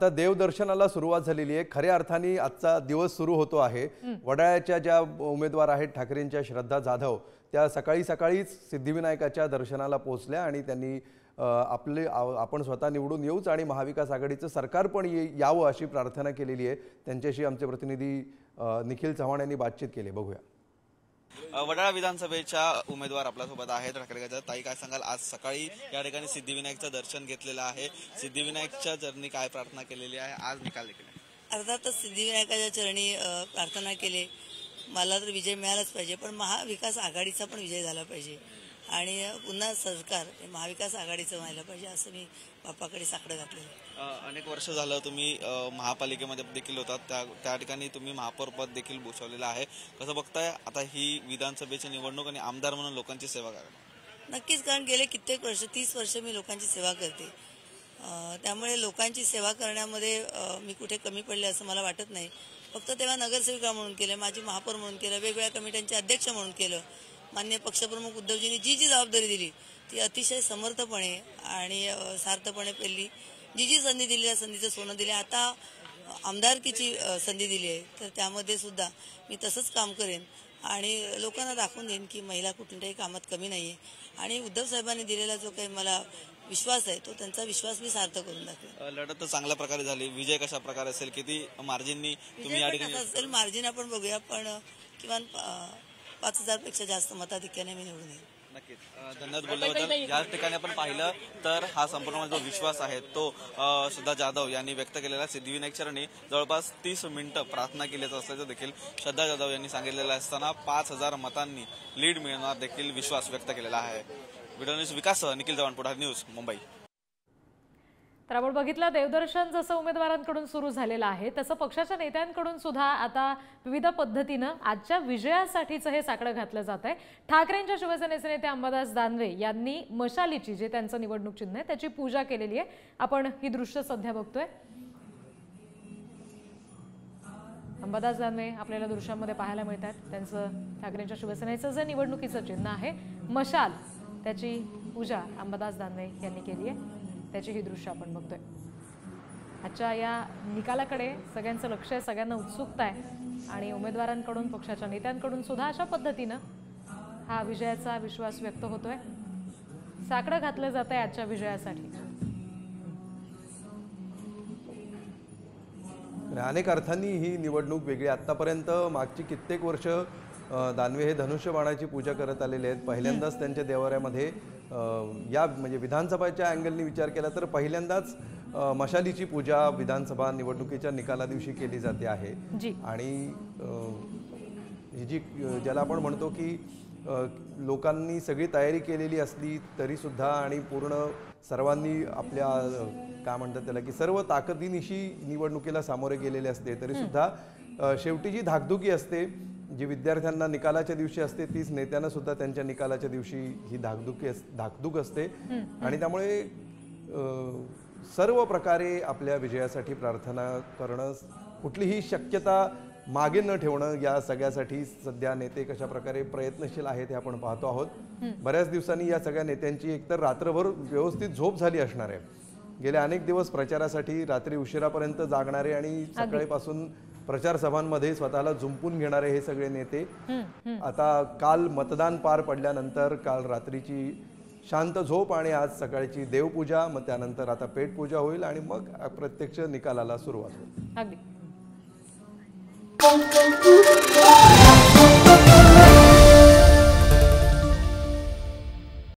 आता देवदर्शनाला सुरुवात झालेली आहे। खऱ्या अर्थाने आजचा दिवस सुरू होतो आहे। वडाळ्याच्या ज्या उमेदवार आहेत ठाकरेंच्या श्रद्धा जाधव त्या सकाळी सकाळीच सिद्धिविनायकाच्या दर्शनाला पोहोचल्या आणि त्यांनी आपण स्वतः निवडून येऊच आणि महाविकास आघाडीचं सरकार पण यावं अशी प्रार्थना केलेली आहे। त्यांच्याशी आमचे प्रतिनिधी निखिल चव्हाण यांनी बातचीत केली, बघूया। वडाळा विधानसभेच्या उमेदवार आपल्यासोबत आहेत ठाकरे गटाच्या। ताई, काय सांगाल, आज सकाळी या ठिकाणी सिद्धिविनायकचं दर्शन घेतलेलं आहे। सिद्धिविनायकच्या चरणी काय प्रार्थना केलेली आहे, आज निकाल देखील अर्थातच सिद्धिविनायकाच्या चरणी प्रार्थना केली। मला तर विजय मिळालाच पाहिजे, पण महाविकास आघाडीचा पण विजय झाला पाहिजे आणि पुन्हा सरकार महाविकास आघाडीचं व्हायला पाहिजे असं मी बाप्पाकडे साकडं घातलेलं। अनेक वर्ष झालं तुम्ही महापालिकेमध्ये देखील होतात, त्या ठिकाणी तुम्ही महापौर पद देखील भूषवलेलं आहे। कसं बघताय आता ही विधानसभेची निवडणूक आणि आमदार म्हणून लोकांची सेवा करा? नक्कीच, कारण गेले कित्येक वर्ष 30 वर्ष मी लोकांची सेवा करते, त्यामुळे लोकांची सेवा करण्यामध्ये मी कुठे कमी पडले असं मला वाटत नाही। फक्त तेव्हा नगरसेविका म्हणून केलं, माझी महापौर म्हणून केलं, वेगवेगळ्या कमिट्यांचे अध्यक्ष म्हणून केलं। माननीय पक्षप्रमुख उद्धवजींनी जी जबाबदारी दिली ती अतिशय समर्थपणे आणि सार्थपणे पेलली। जी संधी दिली त्या संधीचं सोनं दिले। आता आमदारकीची संधी दिली आहे, तर त्यामध्ये सुद्धा मी तसंच काम करेन आणि लोकांना दाखवून देईन की महिला कुठल्याही कामात कमी नाही आहे आणि उद्धव साहेबांनी दिलेला जो काही मला विश्वास आहे तो त्यांचा विश्वास मी सार्थ करून दाखवेन। लढत तर चांगल्या प्रकारे झाली, विजय कशा प्रकारे असेल, किती मार्जिननी तुम्ही या ठिकाणी असेल? मार्जिन आपण बघूया, पण किमान 5000 पेक्षा जास्त मताधिक्याने मी निवडून येईल। नक्कीच, धन्यवाद बोलल्याबद्दल। या ठिकाणी आपण पाहिलं तर हा संपूर्ण जो विश्वास आहे तो श्रद्धा जाधव यांनी व्यक्त केलेला। सिद्धिविनायक चरणी जवळपास 30 मिनिटं प्रार्थना केल्याचं असल्याचं देखील श्रद्धा जाधव यांनी सांगितलेलं असताना 5000 मतांनी लीड मिळणार देखील विश्वास व्यक्त केलेला आहे। व्हिडिओ न्यूज विकास निखिल चव्हाण, पुढारी न्यूज, मुंबई। तर आपण बघितलं, देवदर्शन जसं उमेदवारांकडून सुरू झालेलं आहे तसं पक्षाच्या नेत्यांकडून सुद्धा आता विविध पद्धतीनं आजच्या विजयासाठीचं हे साकडं घातलं जात आहे। ठाकरेंच्या शिवसेनेचे नेते अंबादास दानवे यांनी मशालीची, जे त्यांचं निवडणूक चिन्ह आहे, त्याची पूजा केलेली आहे। आपण ही दृश्य सध्या बघतोय। अंबादास दानवे आपल्याला दृश्यांमध्ये पाहायला मिळतात। त्यांचं ठाकरेंच्या शिवसेनेचं जे निवडणुकीचं चिन्ह आहे मशाल, त्याची पूजा अंबादास दानवे यांनी केली आहे। त्याची ही दृश्य आपण बघतोय। आजच्या या निकालाकडे सगळ्यांचं लक्ष आहे, सगळ्यांना उत्सुकता आहे आणि उमेदवारांकडून, पक्षाच्या नेत्यांकडून सुद्धा अशा पद्धतीनं हा विजयाचा विश्वास व्यक्त होतोय। साकडं घातलं जात आहे आजच्या विजयासाठी। अनेक अर्थांनी ही निवडणूक वेगळी। आतापर्यंत मागची कित्येक वर्ष दानवे हे धनुष्यबाणाची पूजा करत आलेले आहेत। पहिल्यांदाच त्यांच्या देवाऱ्यामध्ये या म्हणजे विधानसभेच्या अँगलनी विचार केला तर पहिल्यांदाच मशालीची पूजा विधानसभा निवडणुकीच्या निकाला दिवशी केली जाते आहे। आणि जी ज्याला आपण म्हणतो की लोकांनी सगळी तयारी केलेली असली तरी सुद्धा आणि पूर्ण सर्वांनी आपल्या काय म्हणतात त्याला की सर्व ताकदीनिशी निवडणुकीला सामोरे गेलेले असते, तरी सुद्धा शेवटी जी धाकधुकी असते, जी विद्यार्थ्यांना निकालाच्या दिवशी असते, तीच नेत्यांना सुद्धा त्यांच्या निकालाच्या दिवशी ही धाकधूक असते। आणि त्यामुळे सर्व प्रकारे आपल्या विजयासाठी प्रार्थना करणं, कुठलीही शक्यता मागे न ठेवणं, या सगळ्यासाठी सध्या नेते कशा प्रकारे प्रयत्नशील आहेत हे आपण पाहतो आहोत। बऱ्याच दिवसांनी या सगळ्या नेत्यांची एकतर रात्रभर व्यवस्थित झोप झाली असणार आहे। गेले अनेक दिवस प्रचारासाठी रात्री उशिरापर्यंत जागणारे आणि सकाळीपासून प्रचार सभांमध्ये स्वतःला झुंपून घेणारे हे सगळे नेते आता काल मतदान पार पडल्यानंतर काल रात्रीची शांत झोप आणि आज सकाळची देवपूजा, मग त्यानंतर आता पेटपूजा होईल आणि मग प्रत्यक्ष निकालाला सुरुवात होईल। अगदी